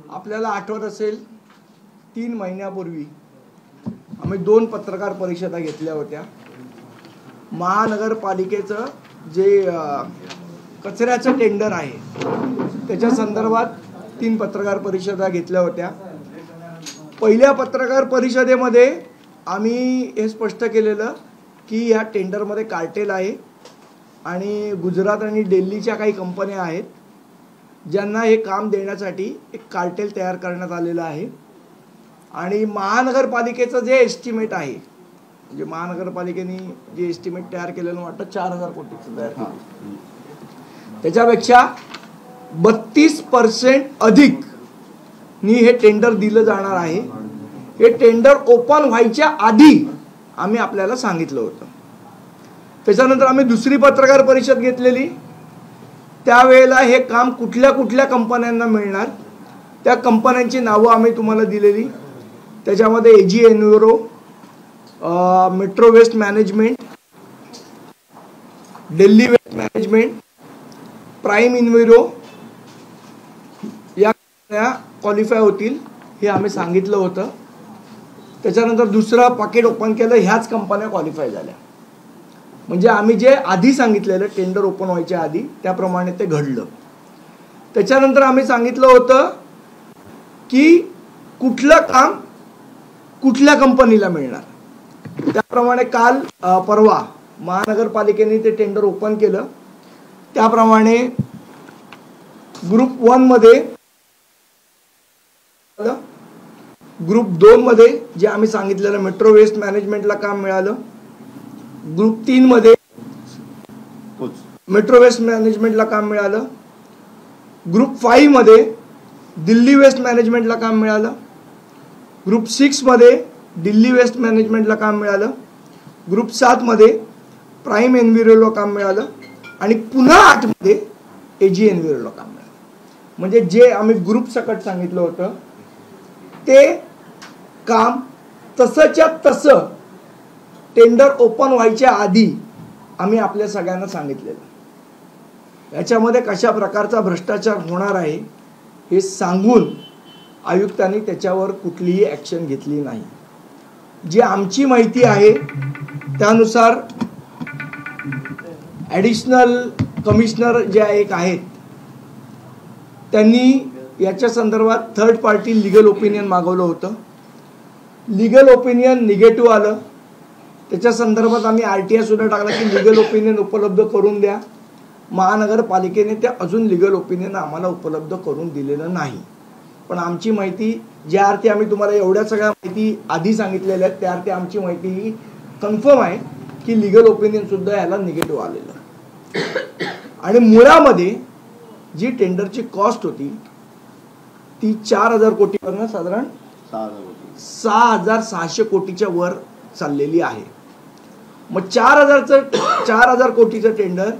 आपल्याला आठवत असेल 3 महिन्यापूर्वी आम्ही 2 पत्रकार परिषदा घेतल्या होत्या। महानगरपालिकेचं जे कचऱ्याचं टेंडर आहे त्याच्या संदर्भात 3 पत्रकार परिषदा घेतल्या होत्या। पहिल्या पत्रकार परिषदेमध्ये आम्ही हे स्पष्ट केलेलं की या टेंडरमध्ये कार्टेल आहे आणि गुजरात आणि दिल्लीच्या काही कंपन्या आहेत ज्यांना हे काम देण्यासाठी एक कार्टेल तयार करण्यात आलेलं आहे। आणि महानगरपालिकेचं जे एस्टिमेट आहे म्हणजे महानगरपालिकेने जे एस्टिमेट तयार केलेलं वाटतं 4000 कोटीचं तयार केलं, त्याच्यापेक्षा 32% अधिक नी हे टेंडर दिलं जाणार आहे। हे टेंडर ओपन व्हायच्या आधी आम्ही आपल्याला सांगितलं होतं। त्याच्यानंतर आम्ही दुसरी पत्रकार परिषद घेतलेली, त्यावेळेला हे काम कुठल्या कुठल्या कंपन्यांना मिळणार त्या कंपन्यांची नावं आम्ही तुम्हाला दिलेली। त्याच्यामध्ये AG enviro, metro waste management, Delhi waste management, prime enviro या क्वालिफाय होतील हे आम्ही सांगितलं होतं। त्याच्यानंतर दुसरं पाकिट ओपन केलं, ह्याच कंपन्या क्वालिफाय झाल्या। म्हणजे आम्ही जे आधी सांगितलेलं टेंडर ओपन व्हायच्या आधी त्याप्रमाणे ते घडलं। त्याच्यानंतर आम्ही सांगितलं होतं की कुठलं काम कुठल्या कंपनीला मिळणार, त्याप्रमाणे काल परवा महानगरपालिकेने ते टेंडर ओपन केलं। त्याप्रमाणे ग्रुप 1 मध्ये, ग्रुप 2 मध्ये जे आम्ही सांगितलेलं मेट्रो वेस्ट मॅनेजमेंटला काम मिळालं, ग्रुप 3 मध्ये मेट्रो वेस्ट मॅनेजमेंटला काम मिळालं, ग्रुप 5 मध्ये दिल्ली वेस्ट मॅनेजमेंटला काम मिळालं, ग्रुप 6 मध्ये दिल्ली वेस्ट मॅनेजमेंटला काम मिळालं, ग्रुप 7 मध्ये प्राइम एन्व्हिरोला काम मिळालं आणि पुन्हा 8 मध्ये एजी एन्व्हिरोला काम मिळालं। म्हणजे जे आम्ही ग्रुप सकट सांगितलं होतं ते काम तसंच्या तसं टेंडर ओपन व्हायच्या आधी आम्ही आपल्या सगळ्यांना सांगितलेलं। याच्यामध्ये कशा प्रकारचा भ्रष्टाचार होणार आहे हे सांगून आयुक्तांनी त्याच्यावर कुठलीही ॲक्शन घेतली नाही। जी आमची माहिती आहे त्यानुसार ॲडिशनल कमिशनर जे एक आहेत त्यांनी याच्या संदर्भात थर्ड पार्टी लीगल ओपिनियन मागवलं होतं। लीगल ओपिनियन निगेटिव्ह आलं। त्याच्या संदर्भात आम्ही RTI सुद्धा टाकला की लीगल ओपिनियन उपलब्ध करून द्या। महानगरपालिकेने ते अजून लीगल ओपिनियन आम्हाला उपलब्ध करून दिलेलं नाही। पण आमची माहिती ज्या अर्थी आम्ही तुम्हाला एवढ्या सगळ्या माहिती आधी सांगितलेल्या आहेत त्या अर्थी आमची माहिती ही कन्फर्म आहे की लीगल ओपिनियन सुद्धा याला निगेटिव्ह आलेलं। आणि मुळामध्ये जी टेंडरची कॉस्ट होती ती 4000 कोटीवरनं साधारण 6600 कोटीच्या वर चाललेली आहे। मग 4000 कोटीचं टेंडर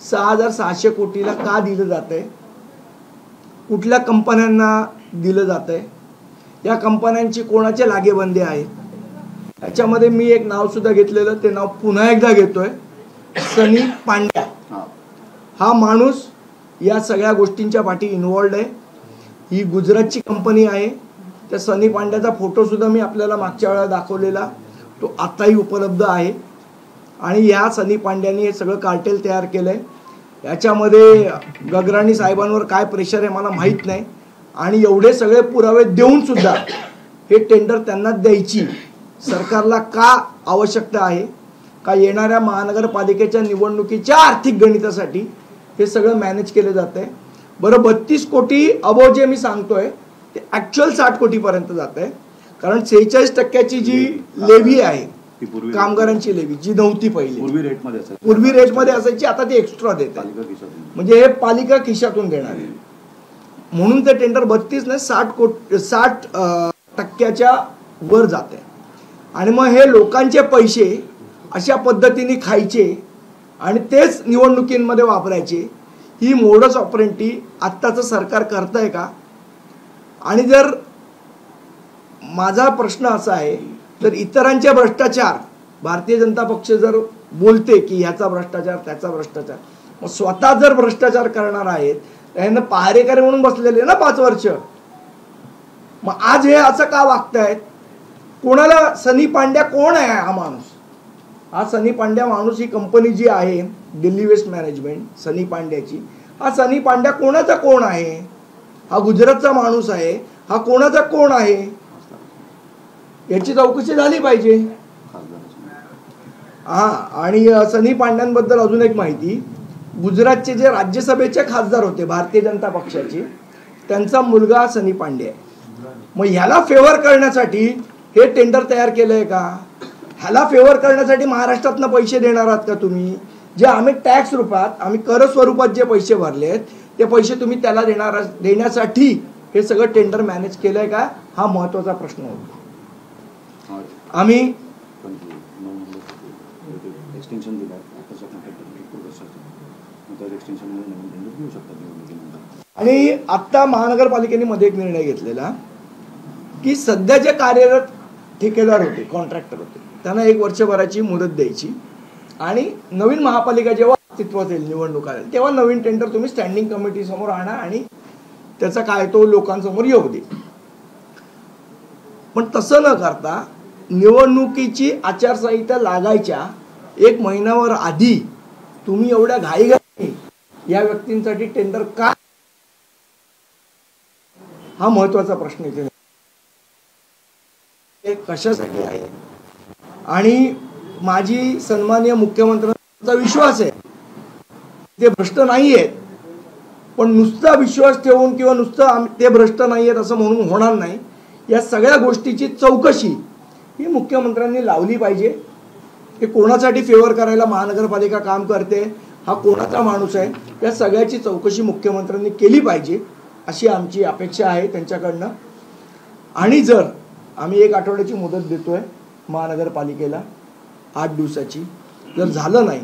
6600 कोटीला का दिलं जातंय, कुठल्या कंपन्यांना दिलं जातंय, या कंपन्यांची कोणाचे लागेबंदे आहेत, याच्यामध्ये मी एक नाव सुद्धा घेतलेलं, ते नाव पुन्हा एकदा घेतोय, सनी पांड्या। हा माणूस या सगळ्या गोष्टींच्या पाठी इन्व्हॉल्ड आहे। ही गुजरातची कंपनी आहे। त्या सनी पांड्याचा फोटो सुद्धा मी आपल्याला मागच्या वेळेला दाखवलेला, तो आताही उपलब्ध आहे। आणि या सनी पांड्याने हे सगळं कार्टेल तयार केलंय। याच्यामध्ये गगराणी साहेबांवर काय प्रेशर आहे मला माहीत नाही। आणि एवढे सगळे पुरावे देऊन सुद्धा हे टेंडर त्यांना द्यायची सरकारला का आवश्यकता आहे का? येणाऱ्या महानगरपालिकेच्या निवडणुकीच्या आर्थिक गणितासाठी हे सगळं मॅनेज केलं जात आहे। बरं 32 कोटी अबो जे मी सांगतोय ते ॲक्च्युअल 60 कोटीपर्यंत जात आहे। कारण 46% जी लेव्ही आहे कामगारांची लेव्ही जी नव्हती पहिली, पूर्वी रेटमध्ये असायची, आता ती एक्स्ट्रा देते। म्हणजे हे पालिका खिशातून देणार आहे म्हणून ते टेंडर 32 नाही 60% वर जाते। आणि मग हे लोकांचे पैसे अशा पद्धतीने खायचे आणि तेच निवडणुकींमध्ये वापरायचे, ही मोडस ऑपरेंटी आत्ताचं सरकार करतंय का? आणि जर माझा प्रश्न असा आहे तर इतरांचे भ्रष्टाचार भारतीय जनता पक्ष जर बोलते की ह्याचा भ्रष्टाचार त्याचा भ्रष्टाचार, मग स्वतः जर भ्रष्टाचार करणार आहेत त्यांना पहारेकरी म्हणून बसलेले ना 5 वर्ष, मग आज हे असं का वागतायत? कोणाला सनी पांड्या कोण आहे हा माणूस? हा सनी पांड्या माणूस, ही कंपनी जी आहे दिल्ली वेस्ट मॅनेजमेंट सनी पांड्याची, हा सनी पांड्या कोणाचा कोण आहे? हा गुजरातचा माणूस आहे, हा कोणाचा कोण आहे? याची चौकशी झाली पाहिजे. हा, आणि सनी पांड्यांबद्दल अजून एक माहिती, गुजरातचे जे राज्यसभेचे खासदार होते भारतीय जनता पक्षाचे, त्यांचा मुलगा सनी पांडे आहे. मग ह्याला फेवर करण्यासाठी हे टेंडर तयार केलंय का? ह्याला फेवर करण्यासाठी महाराष्ट्रातनं पैसे देणार आहात का तुम्ही? जे आम्ही टॅक्स रूपात, आम्ही कर स्वरूपात जे पैसे भरलेत ते पैसे तुम्ही त्याला देण्यासाठी हे सगळं टेंडर मॅनेज केलंय का? हा महत्वाचा प्रश्न होतो. आम्ही आणि आता महानगरपालिकेने मध्ये एक निर्णय घेतलेला की सध्या जे कार्यरत ठेकेदार होते, कॉन्ट्रॅक्टर होते, त्यांना 1 वर्षभराची मुदत द्यायची आणि नवीन महापालिका जेव्हा अस्तित्वात येईल, निवडणूक आली तेव्हा नवीन टेंडर तुम्ही स्टँडिंग कमिटी समोर आणा आणि त्याचा काय तो लोकांसमोर येऊ दे. पण तसं न करता निवडणुकीची आचारसंहिता लागायच्या 1 महिन्यावर आधी तुम्ही एवढ्या घाईघाई या व्यक्तींसाठी टेंडर का? हा महत्वाचा प्रश्न इथे कशासाठी आहे. आणि माझी सन्माननीय मुख्यमंत्र्यांचा विश्वास आहे ते भ्रष्ट नाही आहेत, पण नुसता विश्वास ठेवून किंवा नुसतं ते भ्रष्ट नाही आहेत असं म्हणून होणार नाही. या सगळ्या गोष्टीची चौकशी ही मुख्यमंत्र्यांनी लावली पाहिजे. हे कोणासाठी फेवर करायला महानगरपालिका काम करते, हा कोणाचा माणूस आहे, या सगळ्याची चौकशी मुख्यमंत्र्यांनी केली पाहिजे अशी आमची अपेक्षा आहे त्यांच्याकडनं. आणि जर आम्ही 1 आठवड्याची मुदत देतोय महानगरपालिकेला 8 दिवसाची, जर झालं नाही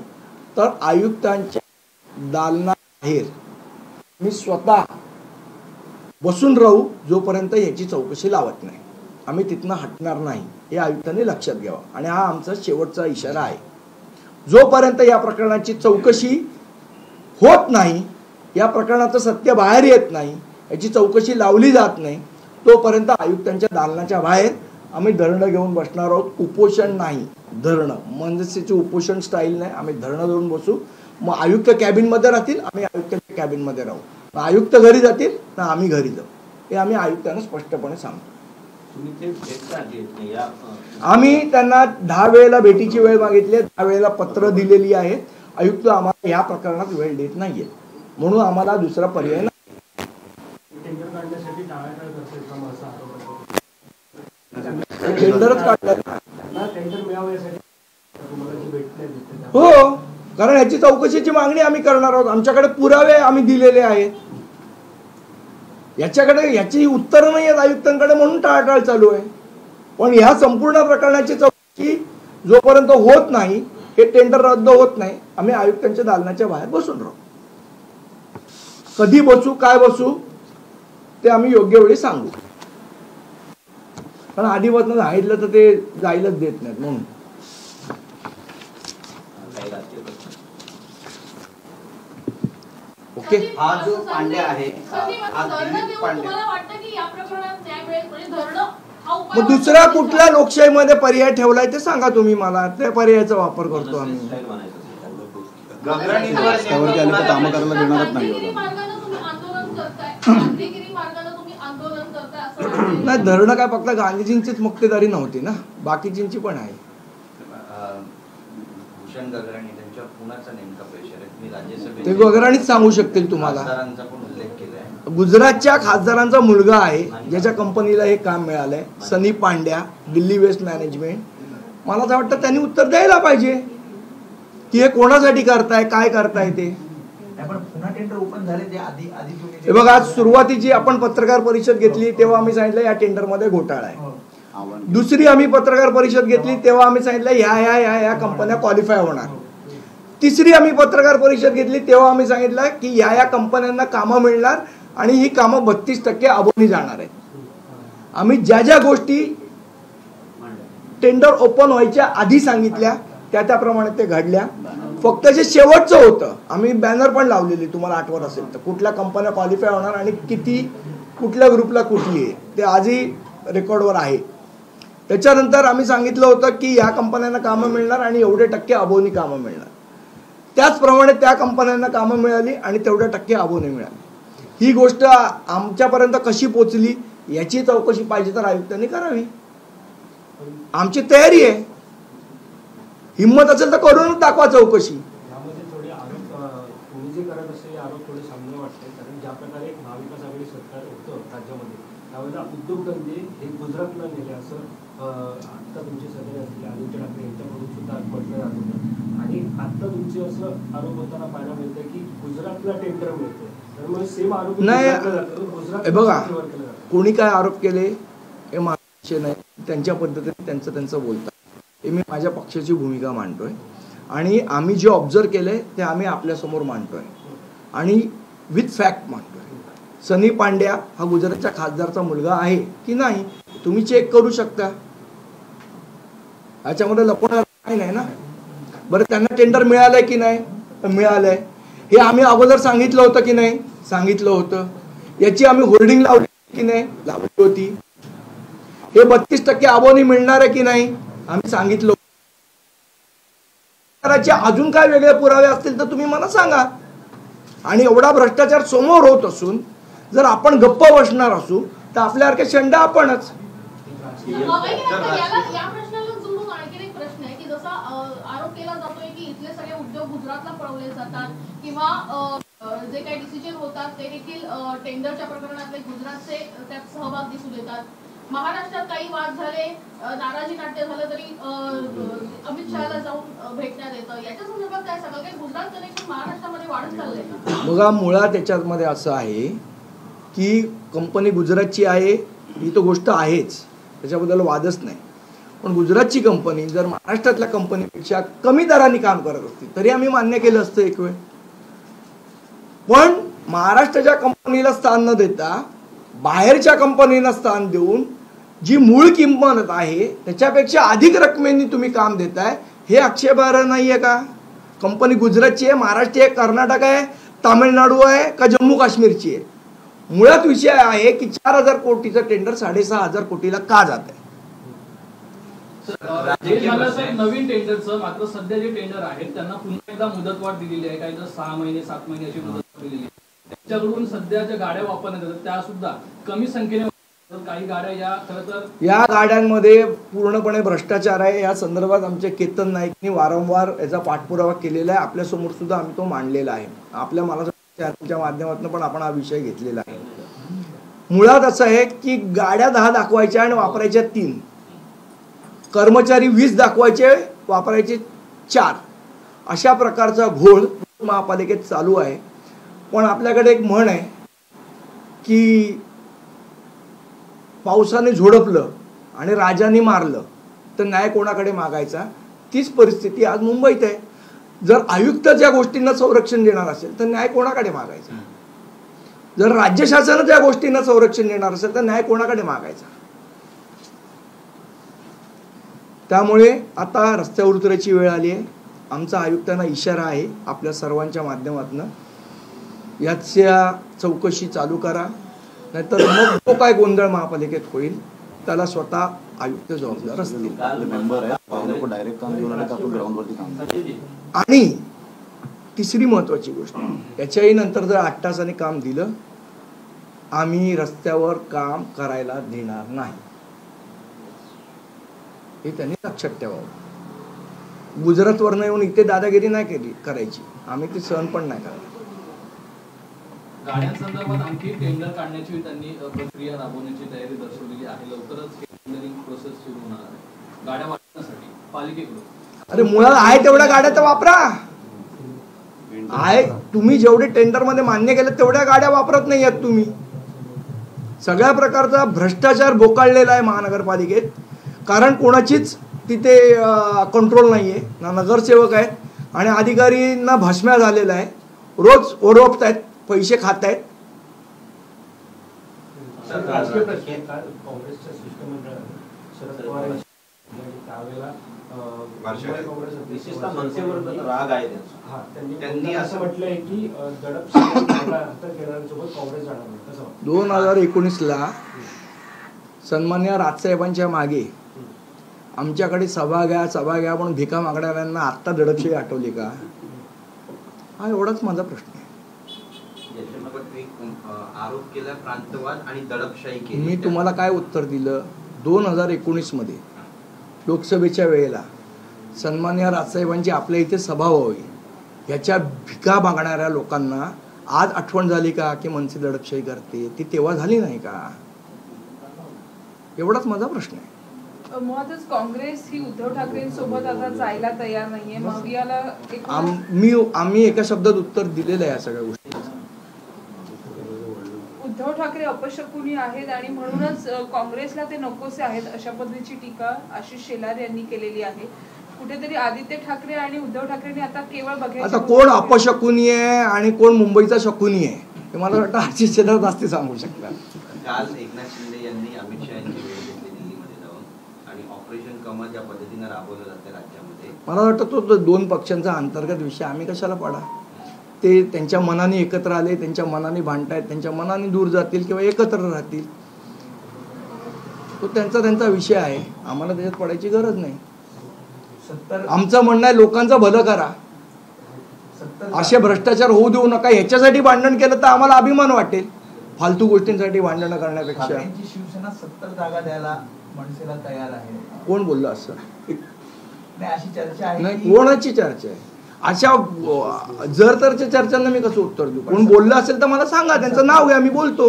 तर आयुक्तांच्या दालनाबाहेर मी स्वतः बसून राहू जोपर्यंत याची चौकशी लावत नाही. आम्ही तिथनं हटणार नाही हे आयुक्तांनी लक्षात घ्यावं. आणि हा आमचा शेवटचा इशारा आहे. जोपर्यंत या प्रकरणाची चौकशी होत नाही, या प्रकरणाचं सत्य बाहेर येत नाही, याची चौकशी लावली जात नाही, तोपर्यंत आयुक्तांच्या दालनाच्या बाहेर आम्ही धरणं घेऊन बसणार आहोत. उपोषण नाही, धरणं. मनसेची उपोषण स्टाईल नाही, आम्ही धरणं घेऊन बसू. मग आयुक्त कॅबिनमध्ये राहतील, आम्ही आयुक्तांच्या कॅबिनमध्ये राहू. आयुक्त घरी जातील ना आम्ही घरी जाऊ, हे आम्ही आयुक्तांना स्पष्टपणे सांगतो. आम्ही त्यांना 10 वेळेला भेटीची वेळ मागितली, 10 वेळेला पत्र दिलेली आहे. आयुक्त आम्हाला या प्रकरणात वेळ देत नाहीये, म्हणून आम्हाला दुसरा पर्याय नाही. टेंडरच काढलं हो, कारण याची चौकशीची मागणी आम्ही करणार आहोत. आमच्याकडे पुरावे आम्ही दिलेले आहेत, याची उत्तर नाही आहेत आयुक्तांकडे, म्हणून टाळाटाळ चालू आहे. पण ह्या संपूर्ण प्रकरणाची चौकशी जोपर्यंत होत नाही, हे टेंडर रद्द होत नाही, आम्ही आयुक्तांच्या दालनाच्या बाहेर बसून राहू. कधी बसू, काय बसू ते आम्ही योग्य वेळी सांगू. कारण आधीपासून सांगितलं तर ते जायलाच देत नाहीत. म्हणून ओके. हा जो पांड्या आहे, मग दुसरा कुठल्या लोकशाहीमध्ये पर्याय ठेवलाय ते सांगा तुम्ही मला, त्या पर्यायाचा वापर करतो आम्ही. काम करायला देणारच नाही. नाही, धरणं काय फक्त गांधीजींचीच मक्तेदारी नव्हती ना, बाकीचींची पण आहे. ते गगराणीच सांगू शकतील तुम्हाला. गुजरातच्या खासदारांचा मुलगा आहे ज्याच्या कंपनीला हे काम मिळालंय, सनी पांड्या, दिल्ली वेस्ट मॅनेजमेंट. मला तर वाटतं त्यांनी उत्तर द्यायला पाहिजे की हे कोणासाठी करताय, काय करताय ते. हे बघा, आज सुरुवातीची आपण पत्रकार परिषद घेतली तेव्हा आम्ही सांगितलं या टेंडरमध्ये घोटाळा आहे. दुसरी आम्ही पत्रकार परिषद घेतली तेव्हा आम्ही सांगितलं ह्या कंपन्या क्वालिफाय होणार. तिसरी आम्ही पत्रकार परिषद घेतली तेव्हा आम्ही सांगितलं की या कंपन्यांना कामं मिळणार आणि ही कामं 32% अबोनी जाणार आहेत. आम्ही ज्या ज्या गोष्टी टेंडर ओपन व्हायच्या आधी सांगितल्या त्याप्रमाणे ते घडल्या. फक्त जे शेवटचं होतं, आम्ही बॅनर पण लावलेली, तुम्हाला आठवत असेल तर, कुठल्या कंपन्या क्वालिफाय होणार आणि किती कुठल्या ग्रुपला कुठली आहे ते आजही रेकॉर्डवर आहे. त्याच्यानंतर आम्ही सांगितलं होतं की या कंपन्यांना कामं मिळणार आणि एवढे टक्के अबोनी कामं मिळणार. त्याचप्रमाणे त्या कंपन्यांना कामं मिळाली आणि तेवढ्या टक्के अबोनी मिळाली. ही गोष्ट आमच्यापर्यंत कशी पोचली याची चौकशी पाहिजे तर आयुक्तांनी करावी. आमची तयारी आहे. हिंमत असेल तर करूनच दाखवा चौकशी. यामध्ये थोडे आरोप तुम्ही जे करत असेल आरोप थोडे साम्य वाटते. कारण ज्या प्रकारे महाविकास आघाडी सरकार होतं राज्यामध्ये त्यावेळेला उद्योगधंदे हे गुजरातला नेले असं आता तुमचे सगळे असतील आदित्य ठाकरे यांच्याकडून सुद्धा म्हटलं जात होतं. आणि आता तुमचे असं आरोप होताना पाहायला मिळतं की गुजरातला टेंडर मिळतं. त्यामुळे सेम आरोप नाही बघा, कोणी काय आरोप केले हे माझे नाही, त्यांच्या पद्धतीने त्यांचं बोलतात. हे मी माझ्या पक्षाची भूमिका मांडतोय आणि आम्ही जे ऑब्झर्व केलंय ते आम्ही आपल्यासमोर मांडतोय आणि विथ फॅक्ट मांडतोय. सनी पांड्या हा गुजरातच्या खासदारचा मुलगा आहे की नाही तुम्ही चेक करू शकता. याच्यामध्ये लपवणार काही नाही ना. बरं, त्यांना टेंडर मिळालंय की नाही? मिळालंय. हे आम्ही अगोदर सांगितलं होतं की नाही? सांगितलं होतं. याची आम्ही होर्डिंग लावली की नाही? लावली होती. हे 32% अबोनी मिळणार आहे की नाही? आम्ही सांगितलं. अजून काय वेगळे पुरावे असतील तर तुम्ही मला सांगा. आणि एवढा भ्रष्टाचार समोर होत असून जर आपण गप्प बसणार असू तर आपल्यासारखे शेंड आपणच. या प्रश्नाला जोडून आणखी एक प्रश्न आहे की जसा आरोप केला जातोय की इथले सगळे उद्योग गुजरातला पळवले जातात किंवा जे काही डिसिजन होतात ते देखील टेंडरच्या प्रकरणातले गुजरातचे त्यात सहभाग दिसून येतात. महाराष्ट्रात काही वाद झाले, नाराजी नाट्य झालं तरी अमित शहाला जाऊन भेटण्यात येतं. याच्या संदर्भात काय सांगाल की गुजरात कनेक्शन महाराष्ट्रामध्ये वाढत चाललंय का? बघा, मुळात त्याच्यामध्ये असं आहे की कंपनी गुजरातची आहे ही तो गोष्ट आहेच, त्याच्याबद्दल वादच नाही. पण गुजरातची कंपनी जर महाराष्ट्रातल्या कंपनीपेक्षा कमी दराने काम करत असती तरी आम्ही मान्य केलं असतं एक वेळ. पण महाराष्ट्राच्या कंपनीला स्थान न देता बाहेरच्या कंपनीला स्थान देऊन जी मूळ किंमत आहे त्याच्यापेक्षा अधिक रकमेने तुम्ही काम देताय हे आक्षेपार्ह नाहीये का? कंपनी गुजरातची आहे, महाराष्ट्र आहे, कर्नाटक आहे, तामिळनाडू आहे का जम्मू काश्मीरची आहे? मुळात विषय आहे की 4,000 कोटीचं टेंडर 6,500 कोटीला का जात आहे? नवीन टेंडरचं मात्र सध्या जे टेंडर आहेत त्यांना पुन्हा एकदा मुदतवाढ दिलेली आहे. काही 6 महिने 7 महिने अशी मुदत दिलेली आहे. त्यांच्याकडून सध्या ज्या गाड्या वापरण्यात येतात त्या सुद्धा कमी संख्येने. काही गाड्या या खरं तर या गाड्यांमध्ये पूर्णपणे भ्रष्टाचार आहे. या संदर्भात आमचे केतन नाईकनी वारंवार याचा पाठपुरावा केलेला आहे. आपल्यासमोर सुद्धा आम्ही तो मांडलेला आहे. आपल्या मला माध्यमातून पण आपण हा विषय घेतलेला आहे. मुळात असं आहे की गाड्या 10 दाखवायच्या आणि वापरायच्या 3, कर्मचारी 20 दाखवायचे वापरायचे 4, अशा प्रकारचा घोळ महापालिकेत चालू आहे. पण आपल्याकडे एक म्हण आहे की पावसाने झोडपलं आणि राजाने मारलं तर न्याय कोणाकडे मागायचा? तीच परिस्थिती आज मुंबईत आहे. जर आयुक्त ज्या गोष्टींना संरक्षण देणार असेल तर न्याय कोणाकडे मागायचा? जर राज्य शासन ज्या गोष्टींना संरक्षण देणार असेल तर न्याय कोणाकडे मागायचा? त्यामुळे आता रस्त्यावर उतरायची वेळ आली आहे. आमचा आयुक्तांना इशारा आहे आपल्या सर्वांच्या माध्यमातून, याच्या चौकशी चालू करा, नाहीतर मग तो काय गोंधळ महापालिकेत होईल त्याला स्वतः आयुक्त जबाबदार असतील. आणि तिसरी महत्वाची गोष्ट, याच्याही नंतर जर 8 तासांनी काम दिलं आम्ही रस्त्यावर काम करायला देणार नाही, हे त्यांनी लक्षात ठेवावं. गुजरातवरनं येऊन इथे दादागिरी नाही करायची, आम्ही ती सहन पण नाही करणार. गाड्यांसंदर्भात आणखी टेंडर काढण्याची त्यांनी प्रक्रिया राबवण्याची तयारी दर्शवलेली आहे. लवकरच टेंडरिंग प्रोसेस सुरू होणार आहे गाड्या वाटण्यासाठी पालिकेकडून. अरे मुळात आहे तेवढ्या गाड्या तर वापरा. आहे तुम्ही जेवढे टेंडर मध्ये मान्य केलं तेवढ्या गाड्या वापरत नाही आहेत तुम्ही. सगळ्या प्रकारचा भ्रष्टाचार बोकाळलेला आहे महानगरपालिकेत. कारण कोणाचीच तिथे कंट्रोल नाहीये, ना नगरसेवक आहेत आणि अधिकारींना भस्म्या झालेला आहे. रोज ओरडतायत, पैसे खात आहेत. राजकीय प्रश्न काँग्रेसच्या शिष्टमंडळाने शरद पवार त्यावेळेला मुंबई काँग्रेस विशेषतः मनसेवर राग आहे त्यांचा. हा त्यांनी असं म्हटलंय की दडप हातात घेणाऱ्यांसोबत काँग्रेस जाणार नाही. कसं वाटतं? 2019ला सन्मान्य राजसाहेबांच्या मागे आमच्याकडे सभा घ्या पण भिका मागणाऱ्यांना आत्ता दडपशाही आठवली का? हा एवढाच माझा प्रश्न आहे. आरोप केला प्रांतवाद आणि दडपशाही केली. मी तुम्हाला काय उत्तर दिलं? 2019 मध्ये लोकसभेच्या वेळेला सन्मान्य राजसाहेबांची आपल्या इथे सभा व्हावी, याच्या भिका मागणाऱ्या लोकांना आज आठवण झाली का की मनसे दडपशाही करते? ती तेव्हा झाली नाही का? एवढाच माझा प्रश्न आहे. मुळातच काँग्रेस ही उद्धव ठाकरेंसोबत आता जायला तयार नाहीये. मवियाला आम्ही एका शब्दात उत्तर दिलेलं आहे या सगळ्या गोष्टी. उद्धव ठाकरे अपशकुनी आहेत आणि म्हणूनच काँग्रेसला ते नकोसे आहेत अशा पद्धतीची टीका आशिष शेलार यांनी केलेली आहे. कुठेतरी आदित्य ठाकरे आणि उद्धव ठाकरेंनी आता केवळ बघायचं आता कोण अपशकुनी आहे आणि कोण मुंबईचा शकुनी आहे हे मला वाटतं आशिष शेलार जास्ती सांगू शकतात. काल एकनाथ शिंदे यांनी अमित शहा यांची वेळ घेतली दिल्लीमध्ये जाऊन, आणि ऑपरेशन कमल ज्या पद्धतीने राबवलं जाते राज्यामध्ये, मला वाटतं तो दोन पक्षांचा अंतर्गत विषय आम्ही कशाला पाडा. ते त्यांच्या मनाने एकत्र आले, त्यांच्या मनाने भांडतायत, त्यांच्या मनाने दूर जातील किंवा एकत्र राहतील, तो त्यांचा विषय आहे. आम्हाला त्याच्यात पडायची गरज नाही. आमचं म्हणणं आहे लोकांचं भलं करा, असे भ्रष्टाचार होऊ देऊ नका. ह्याच्यासाठी भांडण केलं तर आम्हाला अभिमान वाटेल, फालतू गोष्टींसाठी भांडण करण्यापेक्षा. शिवसेना 70 जागा द्यायला मनसेला तयार आहे. कोण बोललं असं? अशी चर्चा आहे. नाही, कोणाची चर्चा आहे? अशा जर चर्चांना मी कसं उत्तर देऊ? कोण बोललं असेल तर मला सांगा, त्यांचं नाव घ्या, मी बोलतो.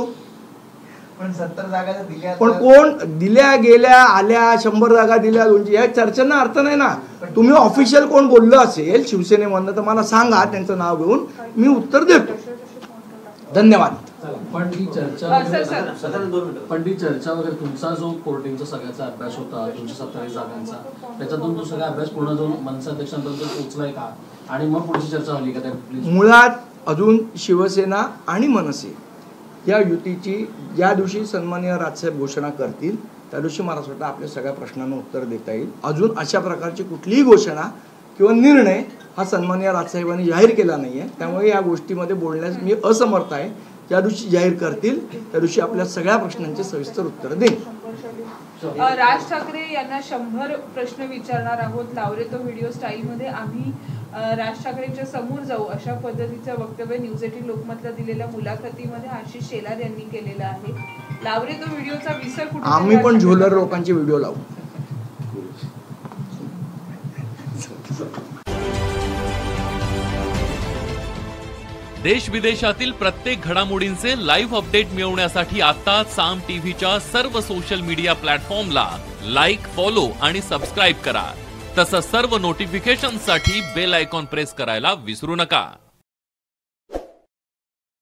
पण 70 जागा दिल्या, पण कोण दिल्या गेल्या आल्या, 100 जागा दिल्या, 200, या चर्चांना अर्थ नाही ना. तुम्ही ऑफिशियल कोण बोललं असेल शिवसेनेमधनं तर मला सांगा, त्यांचं नाव घेऊन मी उत्तर देतो. धन्यवाद. पण ती चर्चा वगैरे तुमचा जो कोर्टिंगचा सगळ्याचा अभ्यास होता 227 जागांचा, त्याच्यातून तो सगळा अभ्यास पूर्ण जाऊन मनसे अध्यक्षांपर्यंत पोहोचलाय का? आणि मग पुढची चर्चा झाली का? मुळात अजून शिवसेना आणि मनसे या युतीची ज्या दिवशी सन्माननीय राजसाहेब घोषणा करतील त्या दिवशी मला असं वाटतं आपल्या सगळ्या प्रश्नांना उत्तर देता येईल. अजून अशा प्रकारची कुठलीही घोषणा किंवा निर्णय हा सन्माननीय राजसाहेबांनी जाहीर केला नाहीये. त्यामुळे या गोष्टीमध्ये बोलण्यास मी असमर्थ आहे. ज्या दिवशी जाहीर करतील त्या दिवशी आपल्या सगळ्या प्रश्नांचे सविस्तर उत्तर देईन. राज ठाकरे यांना 100 प्रश्न विचारणार आहोत. लावरे तो व्हिडिओ स्टाईलमध्ये आम्ही राज ठाकरेंच्या समोर जाऊ अशा पद्धतीचं वक्तव्य न्यूज 18 लोकमतला दिलेल्या मुलाखतीमध्ये आशिष शेलार यांनी केलेलं आहे. लावरे तो व्हिडिओचा विसर कुठे? आम्ही पण झोलर लोकांचे व्हिडिओ लावू. देश विदेशातील प्रत्येक घडामोडींचे लाईव्ह अपडेट मिळवण्यासाठी आता साम टीव्हीच्या सर्व सोशल मीडिया प्लॅटफॉर्मला लाईक, फॉलो आणि सबस्क्राईब करा. तसंच सर्व नोटिफिकेशनसाठी बेल आयकॉन प्रेस करायला विसरू नका.